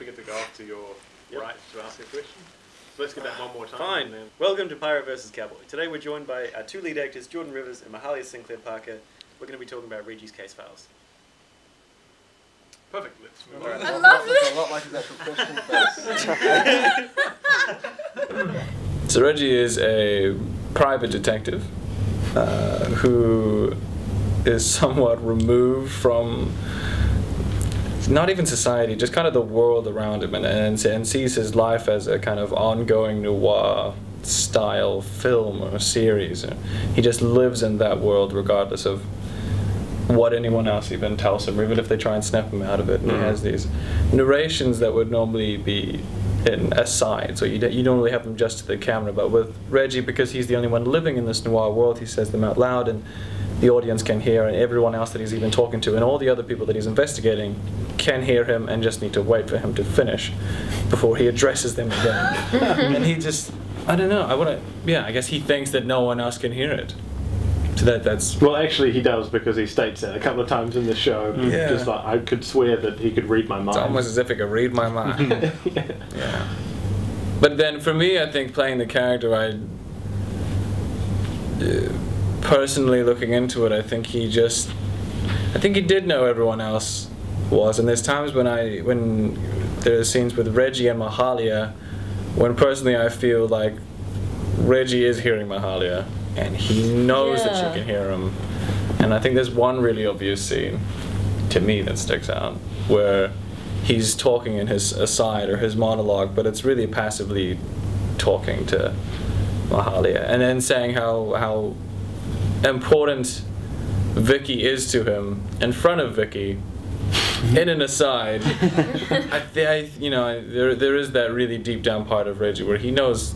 forget to go off to your right to ask a question. So let's get that one more time. Fine. Then... Welcome to Pirate vs. Cowboy. Today we're joined by our two lead actors, Jordan Rivers and Mahalia Sinclair-Parker. We're going to be talking about Reggie's case files. Perfect. Let's move on. I love it. A lot like his actual question first. So Reggie is a private detective who is somewhat removed from not even society, just kind of the world around him, and sees his life as a kind of ongoing noir style film or series. He just lives in that world regardless of what anyone else even tells him, or even if they try and snap him out of it. And he has these narrations that would normally be in aside, so you don't really have them just to the camera. But with Reggie, because he's the only one living in this noir world, he says them out loud, and the audience can hear, and everyone else that he's even talking to, and all the other people that he's investigating can hear him, and just need to wait for him to finish before he addresses them again. And he just, I don't know, I guess he thinks that no one else can hear it. So that's... Well, actually he does, because he states that a couple of times in the show. Yeah. Just like, I could swear that he could read my mind. It's almost as if he could read my mind. Yeah. But then for me, I think playing the character, personally looking into it, I think he did know everyone else was. And there's times when there are scenes with Reggie and Mahalia, when personally I feel like Reggie is hearing Mahalia, and he knows that she can hear him. And I think there's one really obvious scene, to me, that sticks out, where he's talking in his aside or his monologue, but it's really passively talking to Mahalia, and then saying how important Vicky is to him in front of Vicky, in an aside. There is that really deep down part of Reggie where he knows,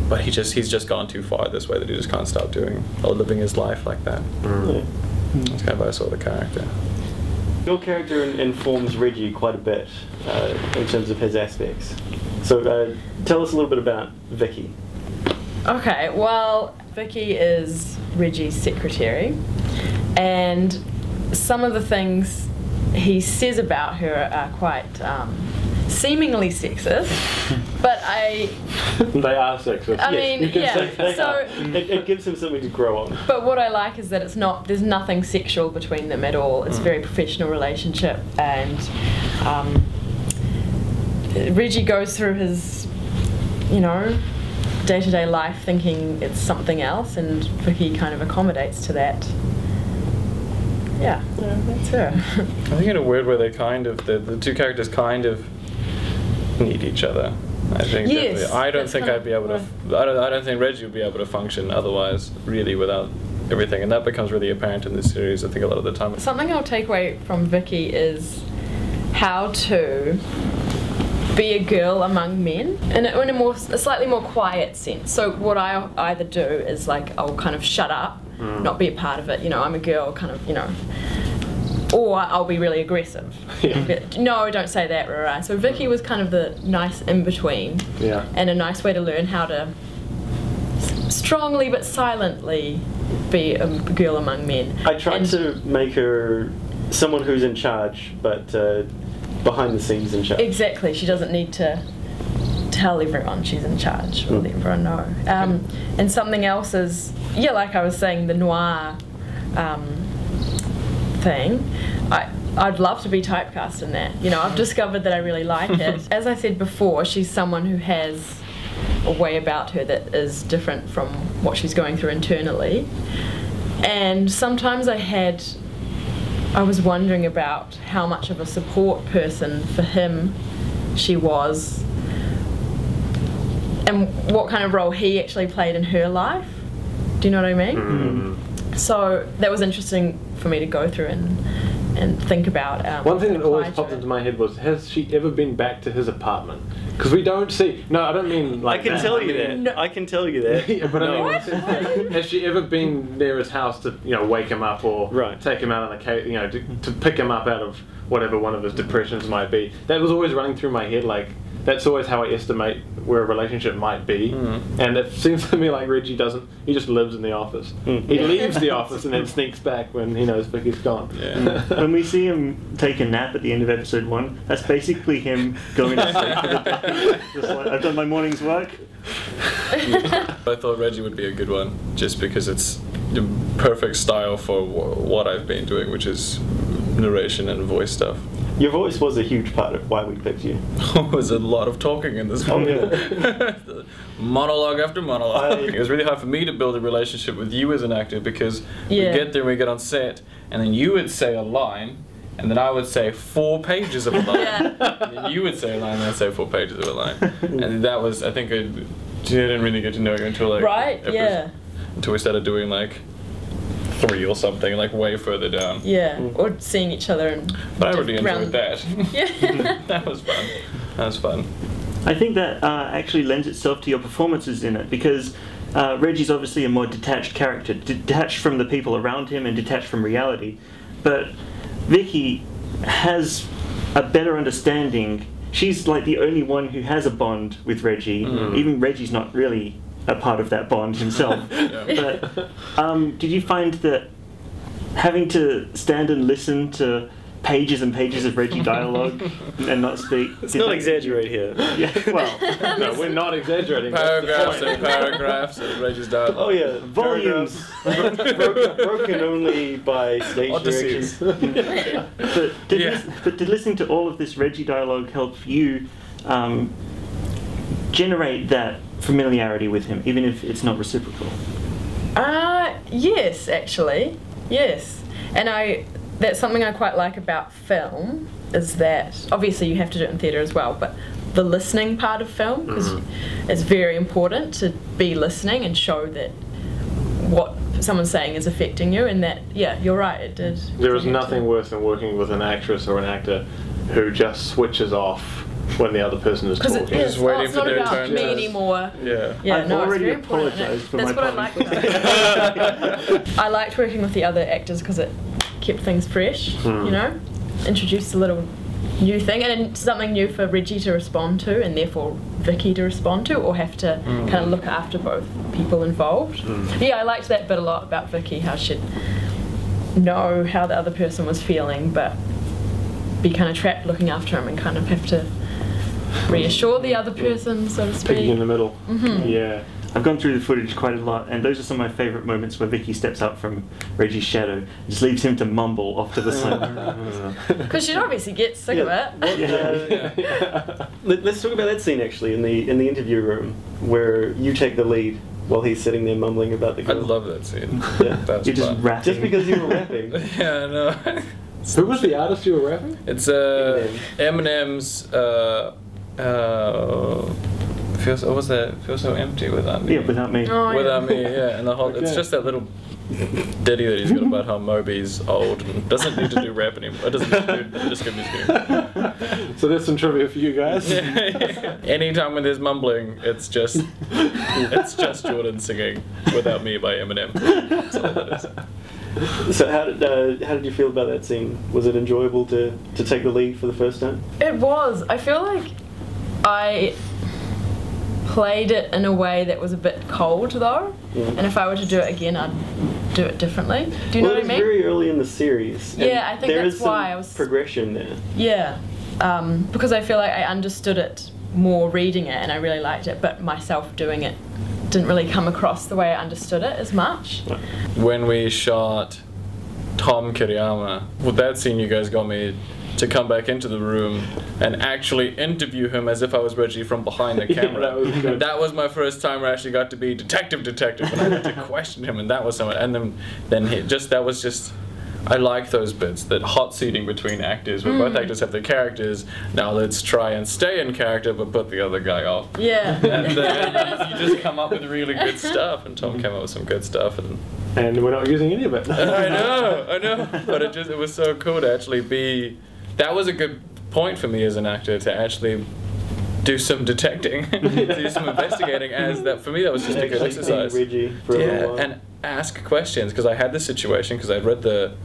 but he's just gone too far this way, that he just can't stop doing or living his life like that. That's kind of how I saw the character. Your character informs Reggie quite a bit in terms of his aspects. So tell us a little bit about Vicky. Okay, well, Vicky is Reggie's secretary, and some of the things he says about her are quite seemingly sexist, but They are sexist. I mean, so it gives him something to grow on. But what I like is that there's nothing sexual between them at all. It's a very professional relationship, and Reggie goes through his, day-to-day life thinking it's something else, and Vicky kind of accommodates to that. Yeah, that's her. I think in a weird way the two characters kind of need each other. I think yes, I don't think I'd be able to. I don't think Reggie would be able to function otherwise, really, without everything, and that becomes really apparent in this series. I think a lot of the time. Something I'll take away from Vicky is how to be a girl among men in a slightly more quiet sense. So what I either do is I'll kind of shut up, not be a part of it. I'm a girl, kind of, or I'll be really aggressive. No, don't say that, right? So Vicky was kind of the nice in-between, and a nice way to learn how to strongly but silently be a girl among men. I tried to make her someone who's in charge, but behind the scenes in charge. Exactly, she doesn't need to tell everyone she's in charge, or let everyone know. And something else is, like I was saying, the noir thing. I'd love to be typecast in that. I've discovered that I really like it. As I said before, she's someone who has a way about her that is different from what she's going through internally. And sometimes I was wondering about how much of a support person for him she was, and what kind of role he actually played in her life. Do you know what I mean? So that was interesting for me to go through and think about. One thing that always popped into my head was, has she ever been back to his apartment? Because we don't see. No, I don't mean like. I can tell you that. No. I can tell you that. Yeah, but I mean, has she ever been near his house to wake him up or take him out on the to pick him up out of whatever one of his depressions might be. That was always running through my head, like, that's always how I estimate where a relationship might be. And it seems to me like Reggie doesn't, he just lives in the office. He leaves the office and then sneaks back when he knows Vicky's gone. When we see him take a nap at the end of episode 1, that's basically him going to sleep for the day. Just like, I've done my morning's work. I thought Reggie would be a good one, just because it's the perfect style for what I've been doing, which is narration and voice stuff. Your voice was a huge part of why we picked you. There was a lot of talking in this one. Monologue after monologue. It was really hard for me to build a relationship with you as an actor, because we get there, we get on set, and then you would say a line, and then I would say 4 pages of a line. And then you would say a line, and I'd say 4 pages of a line. And that was, I think, I didn't really get to know you until like... Until we started doing like 3 or something, like way further down. Or seeing each other and... But I really enjoyed that. Yeah. That was fun. That was fun. I think that actually lends itself to your performances in it, because Reggie's obviously a more detached character, detached from the people around him and detached from reality. But Vicky has a better understanding. She's like the only one who has a bond with Reggie. Even Reggie's not really a part of that bond himself. But did you find that having to stand and listen to pages and pages of Reggie dialogue and not speak... Let's not exaggerate here. Yeah, well... No, we're not exaggerating. Paragraphs and paragraphs of Reggie's dialogue. Oh yeah, Volumes. broken only by stage Odysseys. direction. But did listening to all of this Reggie dialogue help you generate that familiarity with him, even if it's not reciprocal? Yes, actually. Yes. And that's something I quite like about film, is that obviously you have to do it in theatre as well, but the listening part of film, because it's very important to be listening and show that what someone's saying is affecting you, and that, yeah, you're right, it did. There is nothing worse than working with an actress or an actor who just switches off when the other person is talking. It's waiting for not their about turn. me anymore. I've already it's very important. apologised for That's my what I like about it. I liked working with the other actors because it kept things fresh, you know? Introduced a little new thing, and something new for Reggie to respond to, and therefore Vicky to respond to, or have to kind of look after both people involved. Yeah, I liked that bit a lot about Vicky, how she'd know how the other person was feeling, but be kind of trapped looking after him and kind of have to reassure the other person, so to speak. Picking in the middle. Yeah. I've gone through the footage quite a lot, and those are some of my favourite moments where Vicky steps up from Reggie's shadow and just leaves him to mumble off to the side. Because she'd obviously get sick of it. Let's talk about that scene actually in the interview room where you take the lead while he's sitting there mumbling about the I girl. love that scene. Yeah. That's You're just fun. rapping. Just because you were rapping. Yeah, I know. Who was the artist you were rapping? It's Eminem's feels so empty without me. Yeah, without me. Oh, Without me, yeah, and the whole it's just that little ditty that he's got about how Moby's old and doesn't need to do rap anymore. It doesn't need to do disco music anymore. So there's some trivia for you guys. Anytime when there's mumbling, it's just Jordan singing "Without Me" by Eminem. That's all that is. So how did you feel about that scene? Was it enjoyable to take the lead for the first time? It was. I feel like I played it in a way that was a bit cold though, and if I were to do it again I'd do it differently. Do you know what I mean? It was very early in the series. Yeah, I think there that's is why some I was... progression there. Yeah, because I feel like I understood it more reading it and I really liked it, but myself doing it didn't really come across the way I understood it as much. When we shot Tom Kiriyama, with that scene you guys got me to come back into the room and actually interview him as if I was Reggie from behind the camera. That was good. That was my first time where I actually got to be detective, and I had to question him, and that was someone. And then that was just. I like those bits, that hot seating between actors, where both actors have their characters. Now let's try and stay in character, but put the other guy off. Yeah. And then you just come up with really good stuff, and Tom came up with some good stuff, and we're not using any of it. I know, but it was so cool to actually be. That was a good point for me as an actor, to actually do some detecting, do some investigating. As that for me, that was just a good exercise. Reggie for a little while. And ask questions, because I had this situation because I'd read the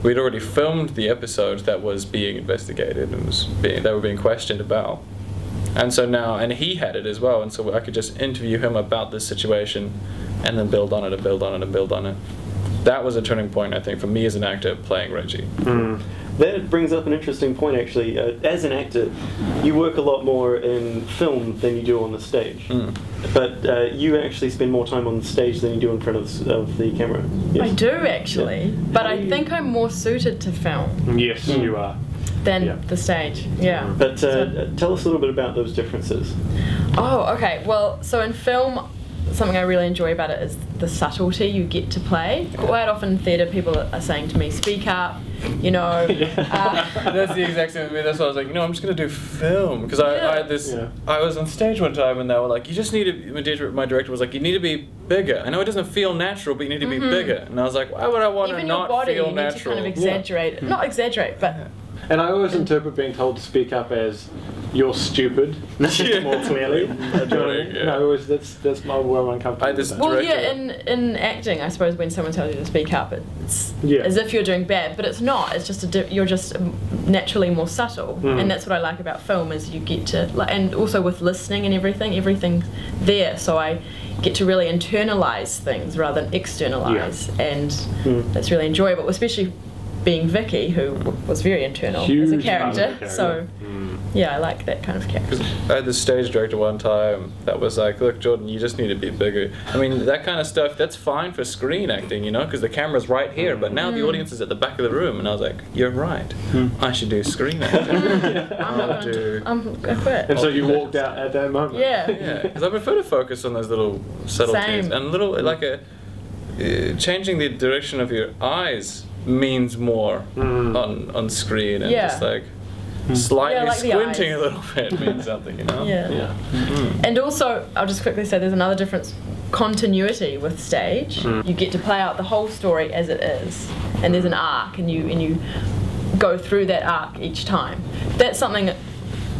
we'd already filmed the episode that was being investigated and they were being questioned about. And so now, and he had it as well, and so I could just interview him about this situation and then build on it and build on it and build on it. That was a turning point, I think, for me as an actor playing Reggie. That brings up an interesting point, actually. As an actor, you work a lot more in film than you do on the stage. But you actually spend more time on the stage than you do in front of the camera. Yes. I do, actually. Yeah. But I think I'm more suited to film. Yes, you are. Than the stage, yeah. But tell us a little bit about those differences. Oh, okay. Well, so in film, something I really enjoy about it is the subtlety you get to play. Quite often in theatre, people are saying to me, speak up, you know. That's the exact same with me. That's why I was like, I'm just going to do film. Because I had this, I was on stage one time and they were like, you just need to, my director was like, you need to be bigger. I know it doesn't feel natural, but you need to be bigger. And I was like, why would I want to not body, feel you natural? need to kind of exaggerate it. Not exaggerate, but... And I always interpret being told to speak up as you're stupid more clearly. That's my where I'm uncomfortable. Well, yeah, in acting, I suppose when someone tells you to speak up, it's as if you're doing bad, but it's not. It's just you're just naturally more subtle, and that's what I like about film is you get to, and also with listening and everything's there, so I get to really internalize things rather than externalize, and that's really enjoyable, especially being Vicky, who was very internal as a character. So, yeah, I like that kind of character. I had this stage director one time that was like, look, Jordan, you just need to be bigger. I mean, that kind of stuff, that's fine for screen acting, because the camera's right here, but now the audience is at the back of the room, and I was like, you're right. I should do screen acting. I quit. And so you walked out at that moment? Yeah, because I prefer to focus on those little subtleties. And little, changing the direction of your eyes means more on screen, and just like slightly squinting a little bit means something, And also, I'll just quickly say there's another difference, continuity with stage. You get to play out the whole story as it is, and there's an arc, and you go through that arc each time. That's something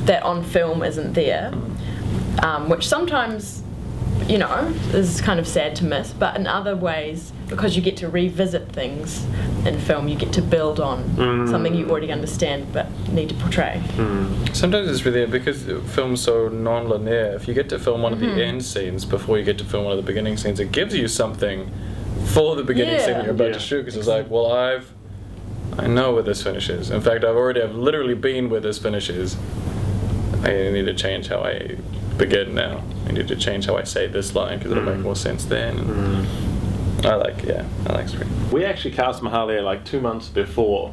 that on film isn't there, which sometimes is kind of sad to miss, but in other ways, because you get to revisit things in film, you get to build on something you already understand but need to portray. Sometimes it's really, because film's so non-linear, if you get to film one of the end scenes before you get to film one of the beginning scenes, it gives you something for the beginning scene that you're about to shoot, because it's like, well, I know where this finishes. In fact, I've literally been where this finishes. I need to change how I begin now. I need to change how I say this line because it'll make more sense then. I like screen. We actually cast Mahalia like 2 months before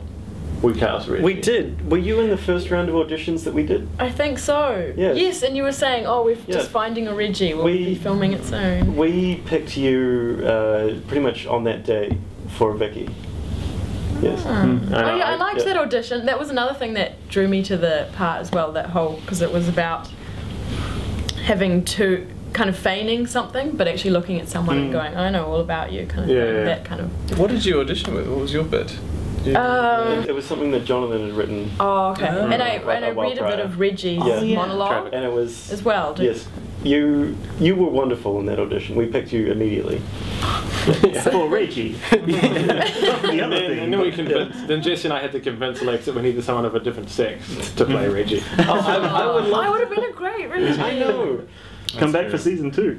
we cast Reggie. We did. Were you in the first round of auditions that we did? I think so. Yes. Yes, and you were saying, we're just finding a Reggie. We'll be filming it soon. We picked you pretty much on that day for Vicky. Yes. I liked that audition. That was another thing that drew me to the part as well, because it was about having to kind of feigning something, but actually looking at someone and going, I know all about you, kind of thing. That kind of. What did you audition with? What was your bit? It was something that Jonathan had written. Oh, okay. And I read a bit of Reggie's monologue, and it was as well. Yes, you were wonderful in that audition. We picked you immediately. For Reggie. And then we convinced. Then Jesse and I had to convince Alex that we needed someone of a different sex to play Reggie. I would have been a great Reggie. I know. Come back for season 2.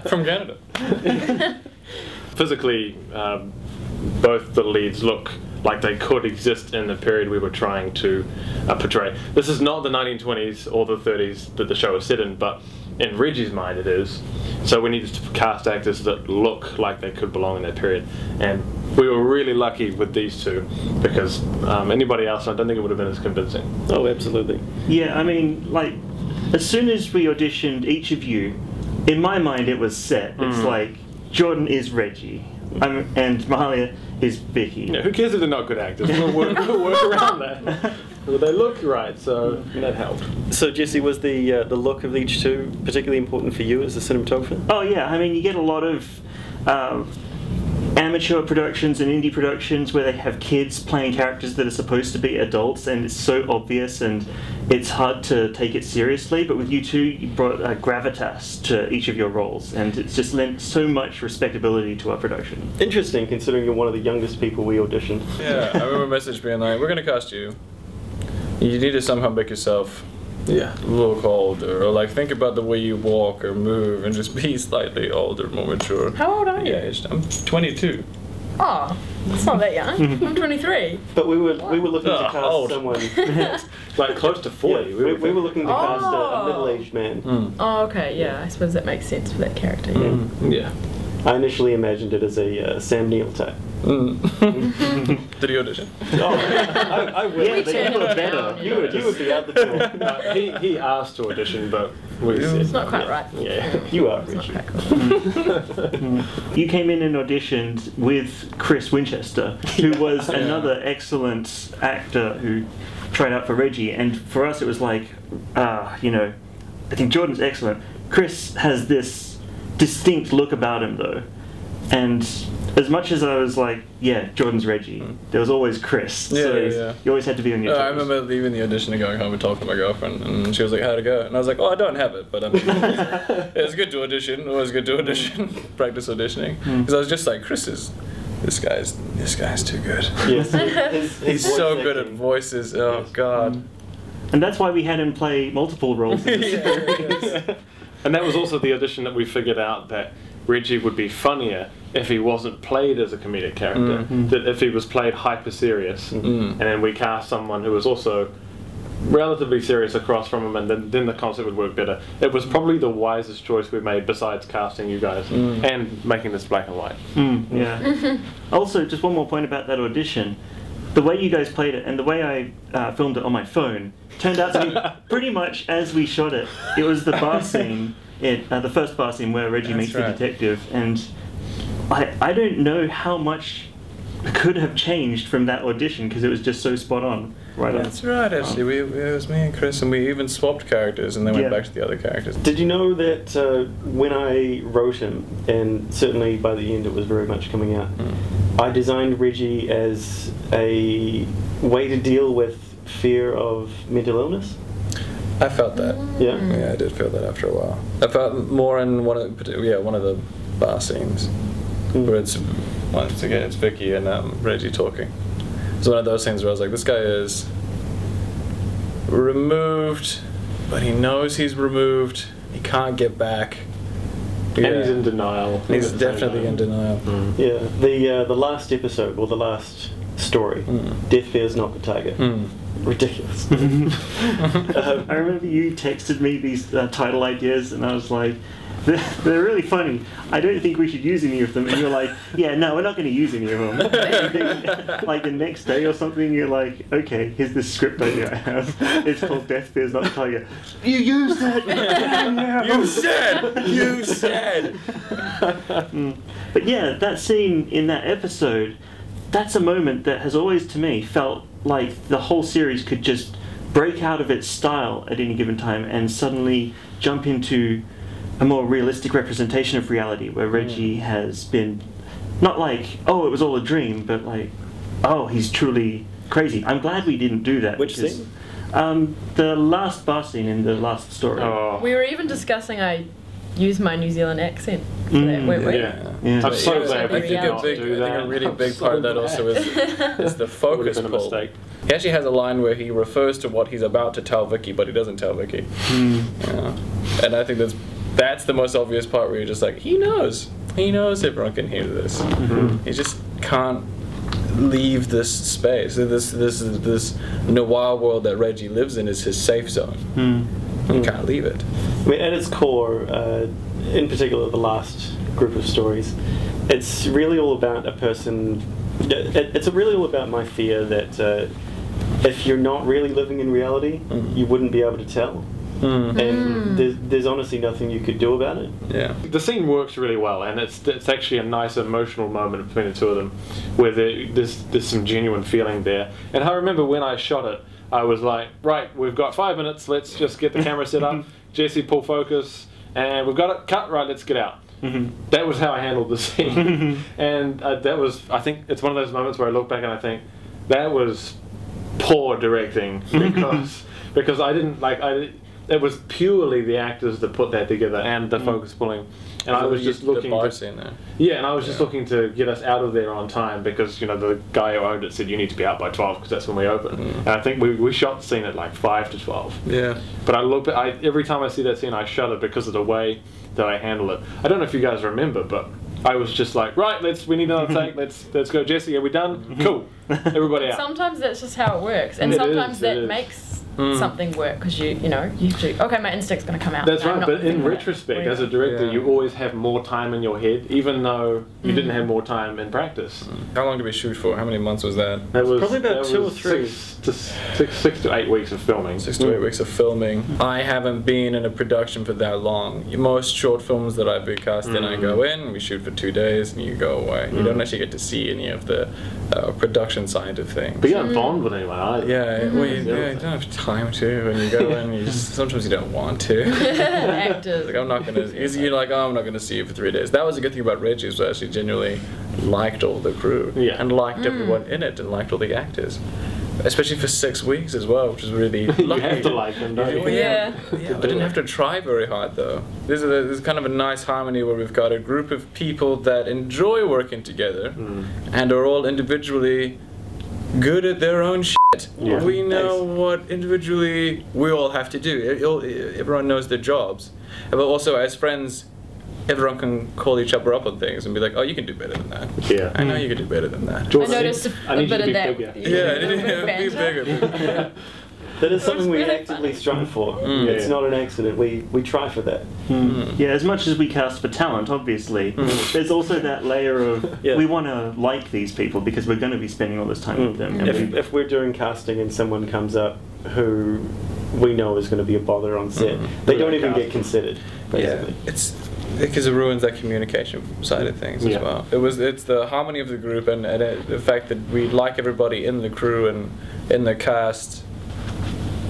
From Canada. Physically, both the leads look like they could exist in the period we were trying to portray. This is not the 1920s or the 30s that the show is set in, but in Reggie's mind it is. So we needed to cast actors that look like they could belong in that period. And we were really lucky with these two, because anybody else, I don't think it would have been as convincing. Oh, absolutely. Yeah, I mean, as soon as we auditioned each of you, in my mind it was set. It's like, Jordan is Reggie, and Mahalia is Vicky. Yeah, who cares if they're not good actors? We'll work around that. Well, they look right, so that helped. So, Jesse, was the look of each two particularly important for you as a cinematographer? Oh yeah, I mean, you get a lot of amateur productions and indie productions where they have kids playing characters that are supposed to be adults, and it's so obvious and it's hard to take it seriously. But with you two, you brought gravitas to each of your roles, and it's just lent so much respectability to our production. Interesting, considering you're one of the youngest people we auditioned. Yeah, I remember a message being like, we're going to cast you. You need to somehow make yourself look older, or like think about the way you walk or move and just be slightly older, more mature. How old are you? Yeah, I'm 22. Oh, that's not that young. I'm 23. But we were looking to cast old. someone. Like close to 40. Yeah, we were looking to cast a Oh. middle-aged man. Oh, okay, yeah. I suppose that makes sense for that character. Yeah. Yeah. I initially imagined it as a Sam Neill type. Did he audition? Oh, I will. Yeah, We but turned you were him better. down, You would be out the door. He asked to audition, but we It's said not quite right. Yeah. You are, It's not Reggie. quite cool. You came in and auditioned with Chris Winchester, who was another excellent actor who tried out for Reggie, and for us it was like, you know, I think Jordan's excellent. Chris has this distinct look about him though, and as much as I was like, yeah, Jordan's Reggie, there was always Chris. Yeah, so yeah. you always had to be on your toes. I remember leaving the audition and going home and talking to my girlfriend, and she was like, "How'd it go?" And I was like, "Oh, I don't have it, but I mean, it's good to audition. Always good to audition, practice auditioning." Because I was just like, this guy's too good. Yes, his He's voice so good at acting. voices. Oh Yes. God. And that's why we had him play multiple roles. in this. Yeah. And that was also the audition that we figured out that Reggie would be funnier if he wasn't played as a comedic character. That if he was played hyper serious, and then we cast someone who was also relatively serious across from him, and then the concept would work better. It was probably the wisest choice we made besides casting you guys and making this black and white. Yeah. Also, just one more point about that audition. The way you guys played it and the way I filmed it on my phone turned out to be pretty much as we shot it. It was the bar scene, the first bar scene where Reggie That's meets right. the detective, and I don't know how much could have changed from that audition because it was just so spot on. Right on. That's right. Actually, it was me and Chris, and we even swapped characters, and then went Yeah. back to the other characters. Did you know that when I wrote him, and certainly by the end it was very much coming out, I designed Reggie as a way to deal with fear of mental illness? I felt that. Yeah? Yeah, I did feel that after a while. I felt more in one of the bar scenes where it's once again it's Vicky and Reggie talking. It's one of those things where I was like, this guy is removed, but he knows he's removed. He can't get back. And he's in denial. He's at the same definitely time. in denial. Yeah, the last episode, or the last story, Death Fears Not the Tiger. Ridiculous. I remember you texted me these title ideas, and I was like, they're really funny. I don't think we should use any of them. And you're like, yeah, no, we're not going to use any of them. And then, like the next day or something, you're like, okay, here's this script idea I have. It's called Death Fears Not the Tiger. You used that! You said! But yeah, that scene in that episode, that's a moment that has always, to me, felt like the whole series could just break out of its style at any given time and suddenly jump into a more realistic representation of reality, where Reggie has been not like, oh, it was all a dream, but like, oh, he's truly crazy. I'm glad we didn't do that. Which because, scene? The last bar scene in the last story. Oh. We were even discussing I use my New Zealand accent for that, weren't we? Yeah. Yeah. I'm so Yeah. glad we I did think not a do that. a really big I'm part of so that also glad. is the Would have focus been a pull. mistake. He actually has a line where he refers to what he's about to tell Vicky, but he doesn't tell Vicky. Yeah. And I think that's the most obvious part where you're just like, he knows everyone can hear this. He just can't leave this space. This noir world that Reggie lives in is his safe zone. He can't leave it. I mean, at its core, in particular the last group of stories, it's really all about a person. It's really all about my fear that if you're not really living in reality, you wouldn't be able to tell. And there's honestly nothing you could do about it. Yeah. The scene works really well, and it's actually a nice emotional moment between the two of them, where there's some genuine feeling there. And I remember when I shot it, I was like, right, we've got 5 minutes, let's just get the camera set up, Jesse, pull focus, and we've got it cut, right, let's get out. That was how I handled the scene. And that was, I think it's one of those moments where I look back and I think, that was poor directing, because I didn't, like, it was purely the actors that put that together and the focus pulling. And I was just looking and I was just looking to get us out of there on time, because the guy who owned it said you need to be out by 12 because that's when we open. And I think we shot the scene at like 5 to 12. Yeah. But every time I see that scene I shudder because of the way that I handle it. I don't know if you guys remember, but I was just like, right, we need another take. Let's go, Jesse. Are we done? Cool. Everybody out. Sometimes that's just how it works, and sometimes that makes something work, because you have to. Okay, my instinct's going to come out. That's right. But in retrospect, as a director, you always have more time in your head, even though you didn't have more time in practice. How long did we shoot for? How many months was that? That was probably about 2 or 3. 6 to 8 weeks of filming. 6 to 8 weeks of filming. I haven't been in a production for that long. Most short films that I've been cast in, I go in, we shoot for 2 days, and you go away. You don't actually get to see any of the production side of things. But you don't bond with anyone either. Yeah, well, you don't have time to when you go in. Sometimes you don't want to. Actors. Like, I'm not gonna. You're like, oh, I'm not gonna see you for 3 days. That was a good thing about Reggie, was I actually genuinely liked all the crew and liked everyone in it and liked all the actors. Especially for 6 weeks as well, which is really lucky. You have to like them, don't you? Yeah. I didn't have to try very hard though. There's kind of a nice harmony where we've got a group of people that enjoy working together and are all individually good at their own shit. Yeah. We know what individually we all have to do. Everyone knows their jobs. But also as friends, everyone can call each other up on things and be like, oh, you can do better than that. Yeah. I know you can do better than that. I noticed a bit of that. Bigger. Be bigger. That is something we actively strive for. It's not an accident. We try for that. Yeah, as much as we cast for talent, obviously, there's also that layer of we want to like these people because we're going to be spending all this time with them. If we're doing casting and someone comes up who we know is going to be a bother on set, they don't even get considered. Basically. Yeah, it's because it ruins that communication side of things as well. It's the harmony of the group and the fact that we like everybody in the crew and in the cast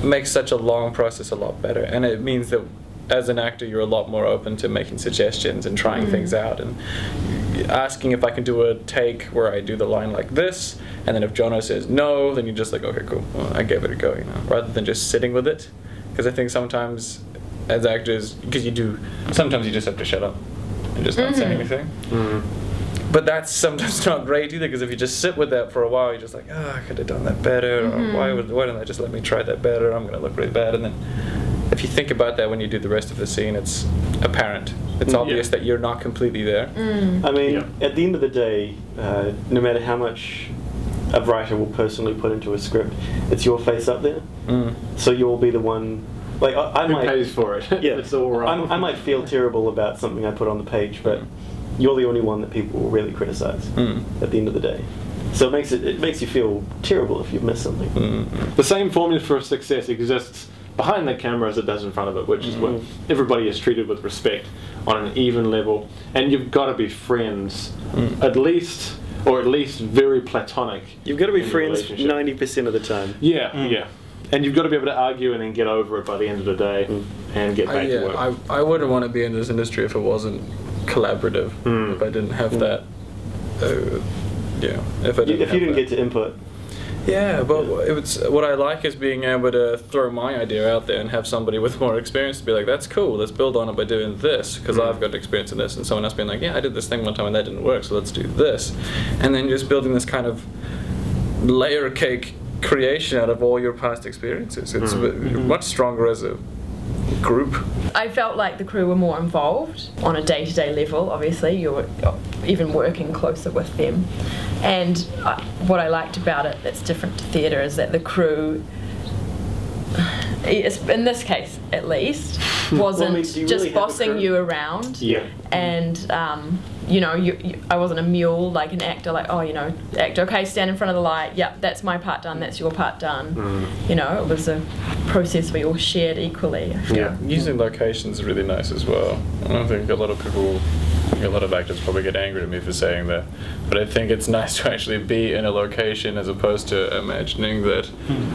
makes such a long process a lot better, and it means that as an actor you're a lot more open to making suggestions and trying things out and asking if I can do a take where I do the line like this, and then if Jono says no, then you're just like, okay, cool, well, I gave it a go, rather than just sitting with it. Because I think sometimes as actors, sometimes you just have to shut up and just not say anything. But that's sometimes not great either, because if you just sit with that for a while, you're just like, oh, I could have done that better, or why didn't they just let me try that better, I'm going to look really bad. And then if you think about that when you do the rest of the scene, it's apparent. It's obvious that you're not completely there. I mean, at the end of the day, no matter how much a writer will personally put into a script, it's your face up there. So you'll be the one. Like I might pays for it. Yeah, it's all right. I might feel terrible about something I put on the page, but you're the only one that people will really criticize at the end of the day. So it makes you feel terrible if you've missed something. The same formula for success exists behind the camera as it does in front of it, which is what everybody is treated with respect on an even level, and you've got to be friends at least very platonic. You've got to be friends 90% of the time. Yeah. And you've got to be able to argue and then get over it by the end of the day and get back to work. I wouldn't want to be in this industry if it wasn't collaborative. If I didn't have that. If you didn't get to input. Yeah, but what I like is being able to throw my idea out there and have somebody with more experience to be like, that's cool, let's build on it by doing this, because I've got experience in this, and someone else being like, yeah, I did this thing one time and that didn't work, so let's do this. And then just building this kind of layer cake creation out of all your past experiences. It's much stronger as a group. I felt like the crew were more involved on a day-to-day level. Obviously, you're even working closer with them. And what I liked about it that's different to theatre is that the crew, in this case at least, wasn't just bossing you around. And I wasn't a mule like an actor, like, act, okay, stand in front of the light, yep, that's my part done, that's your part done. It was a process we all shared equally, I feel. Using locations is really nice as well. I don't think a lot of actors probably get angry at me for saying that, but I think it's nice to actually be in a location as opposed to imagining that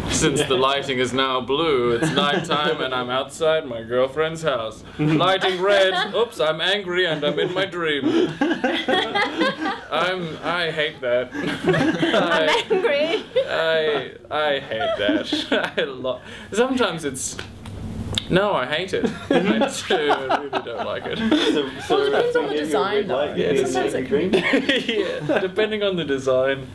since the lighting is now blue, it's nighttime and I'm outside my girlfriend's house. Lighting red. Oops, I'm angry and I'm in my dream. I hate that. I'm angry. I hate that. Sometimes it's... No, I hate it. I really don't like it. Well, it depends on the design, though. Yeah, Sometimes it can be. Yeah, depending on the design,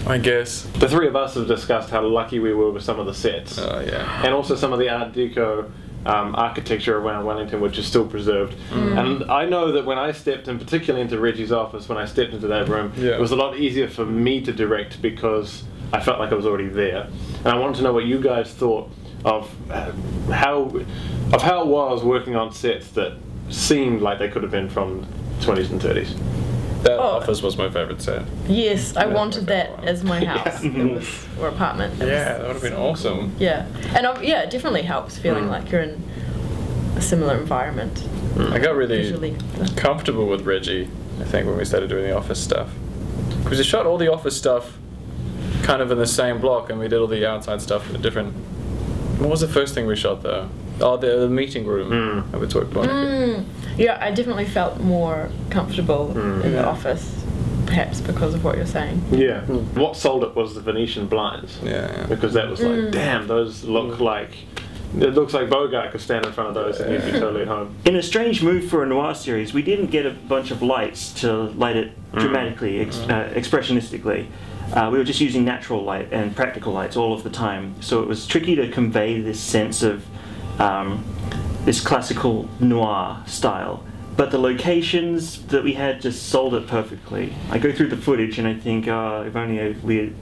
I guess. The three of us have discussed how lucky we were with some of the sets. Oh, yeah. And also some of the Art Deco architecture around Wellington, which is still preserved. And I know that when I stepped in, particularly into Reggie's office, when I stepped into that room, it was a lot easier for me to direct because I felt like I was already there. And I wanted to know what you guys thought of how it was working on sets that seemed like they could have been from 20s and 30s. That office was my favorite set. Yes, I wanted that as my house. Or apartment. Yeah, that would have been awesome. Yeah, and it definitely helps feeling like you're in a similar environment. I got really Visually. comfortable with Reggie, I think, when we started doing the office stuff. Because we shot all the office stuff kind of in the same block, and we did all the outside stuff in a different... What was the first thing we shot, though? Oh, the meeting room that we talked about. Yeah, I definitely felt more comfortable in the office, perhaps because of what you're saying. Yeah. What sold it was the Venetian blinds. Yeah. Because that was like, damn, those look like... It looks like Bogart could stand in front of those and he'd be totally at home. In a strange move for a noir series, we didn't get a bunch of lights to light it dramatically, expressionistically. We were just using natural light and practical lights all of the time, so it was tricky to convey this sense of this classical noir style. But the locations that we had just sold it perfectly. I go through the footage and I think, if only we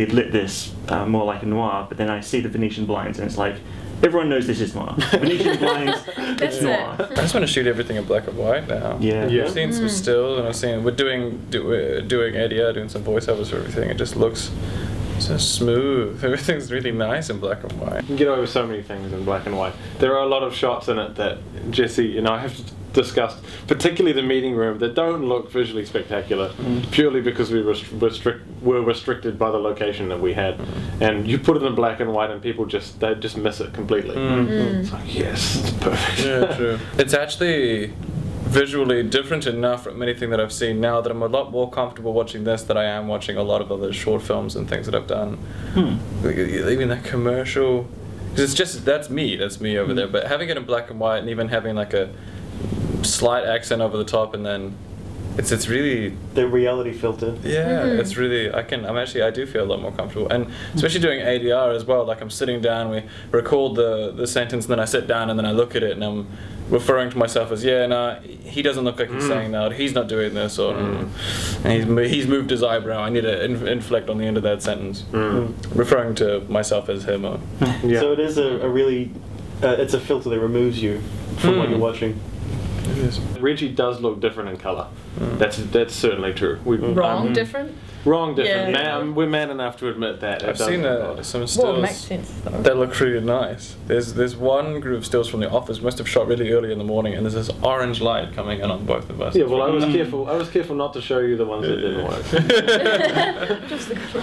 had lit this more like a noir, but then I see the Venetian blinds and it's like, everyone knows this is noir. Venetian blinds, it's noir. I just want to shoot everything in black and white now. Yeah. I've seen some stills, and I've seen we're doing ADR, doing some voiceovers for everything. It just looks so smooth. Everything's really nice in black and white. You can get over so many things in black and white. There are a lot of shots in it that Jesse and I have discussed, particularly the meeting room, that don't look visually spectacular, purely because we were restricted by the location that we had. And you put it in black and white and people just miss it completely. It's like, yes, it's perfect. Yeah, true. It's actually visually different enough from anything that I've seen now that I'm a lot more comfortable watching this than I am watching a lot of other short films and things that I've done. Even that commercial, because it's just, that's me over there, but having it in black and white and even having like a slight accent over the top, and then it's really the reality filter. Yeah, it's really, I do feel a lot more comfortable, and especially doing ADR as well. Like I'm sitting down, we record the sentence, and then I sit down and then I look at it and I'm referring to myself as, he doesn't look like he's saying that, he's not doing this, or and he's moved his eyebrow, I need to inflect on the end of that sentence, referring to myself as him. So it is a really, it's a filter that removes you from what you're watching. It is. Reggie does look different in colour. That's certainly true. Different? Wrong different. Yeah. We're man enough to admit that. I've seen some stills. Well, it makes sense though. That look really nice. There's one group of stills from the office, must have shot really early in the morning, and there's this orange light coming in on both of us. Yeah, well, I was careful not to show you the ones that didn't work.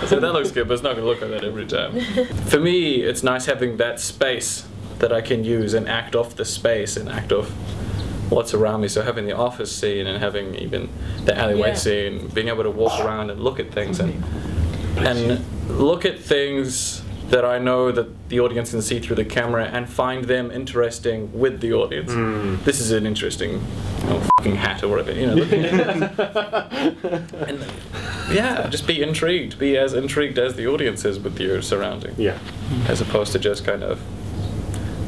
So that looks good, but it's not going to look like that every time. For me, it's nice having that space that I can use and act off the space and act off what's around me. So having the office scene and having even the alleyway scene, being able to walk around and look at things and look at things that I know that the audience can see through the camera and find them interesting with the audience. This is an interesting fucking hat or whatever, and just be intrigued. Be as intrigued as the audience is with your surrounding. Yeah. As opposed to just kind of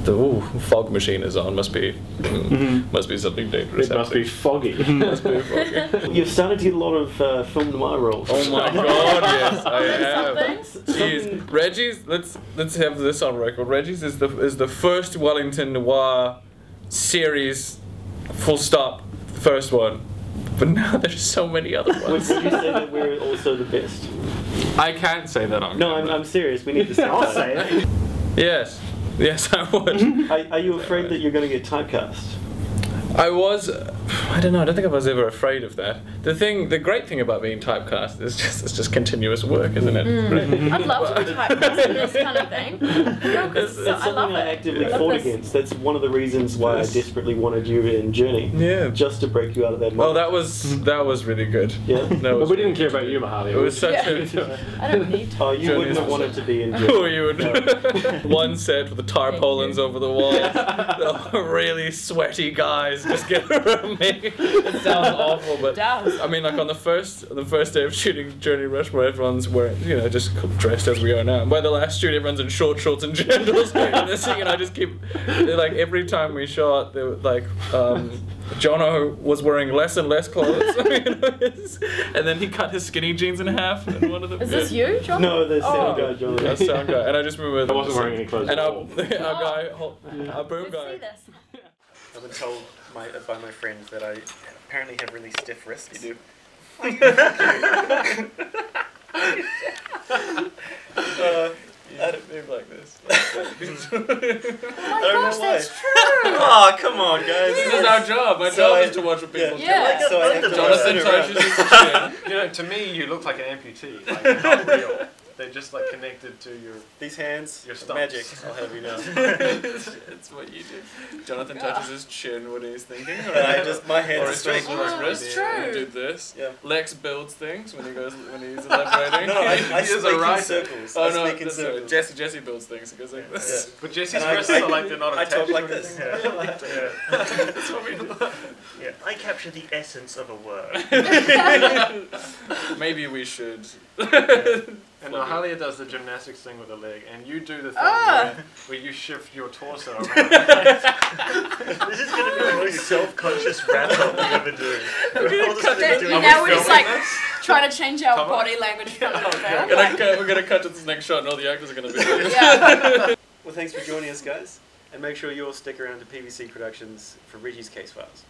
the fog machine is on. Must be something dangerous. It must be foggy. Must be foggy. You've started to get a lot of film noir roles. Oh my god, yes, I have. Jeez, Reggie's. Let's have this on record. Reggie's is the first Wellington noir series. Full stop. The first one. But now there's so many other ones. Would you say that we're also the best? I can't say that on camera. I'm serious. We need to say I'll say it. Yes, I would. Are you afraid that you're going to get typecast? I don't know. I don't think I was ever afraid of that. The great thing about being typecast is it's just continuous work, isn't it? Right? I'd love to be typecast in this kind of thing. No, 'cause That's I love something I it. actively I love fought this. against. That's one of the reasons why I desperately wanted you in Journey. Yeah. Just to break you out of that Well, mold. that was really good. Yeah. That But was we didn't care about you, Mahalia. It was such Yeah. I don't need to. Oh, you Journey wouldn't have was- wanted to be in Journey. Oh, you would. One set with the tarpaulins over the walls. The really sweaty guys just get around me. It sounds awful, but It does. I mean, like on the first day of shooting Journey Rushmore, everyone's wearing, just dressed as we are now. By the last shoot, everyone's in shorts and jandals, and this thing, and I just keep like every time we shot, they were, like Jono was wearing less and less clothes, and then he cut his skinny jeans in half. And one of them. Is this you, John? No, the sound Oh. guy, John. That's sound guy, and I just remember. I wasn't wearing any clothes And at our all. guy, our boom Let's guy. see this. I've been told by my friends that I apparently have really stiff wrists. You do. I don't move like this. Oh my gosh, that's true. Oh, come on, guys. This is our job. My So job I- is to watch what people do. Yeah. So I have to Jonathan turn around. touches his chin. You know, to me, you look like an amputee. Like, they're not real. They're just like connected to your. These hands, Your are stumps. magic. I'll have you know. It's what you do. Jonathan touches his chin when he's thinking. And I just my hands Or are his straight. fingers on his Oh, wrist. it's And true. do this. Yeah. Lex builds things when he's elaborating. No, I He is speak a in writer. circles. Oh I no, speak in that's right. circles. Jesse builds things. He goes like Yeah. this. But Jesse's And I- wrists I- are like they're not I attached. talk like to this. anything. That's what we do. Yeah, I capture the essence of a word. Maybe we should. And Mahalia does the gymnastics thing with the leg, and you do the thing Ah. where you shift your torso around. This is going to be the most self-conscious wrap-up we ever do. We're all just gonna That- be now doing we're this just film. like trying to change our Come on. body language from the film. We're gonna cut to this next shot, and all the actors are gonna be like this. Yeah. Well, thanks for joining us, guys. And make sure you all stick around to PVC Productions for Reggie's Case Files.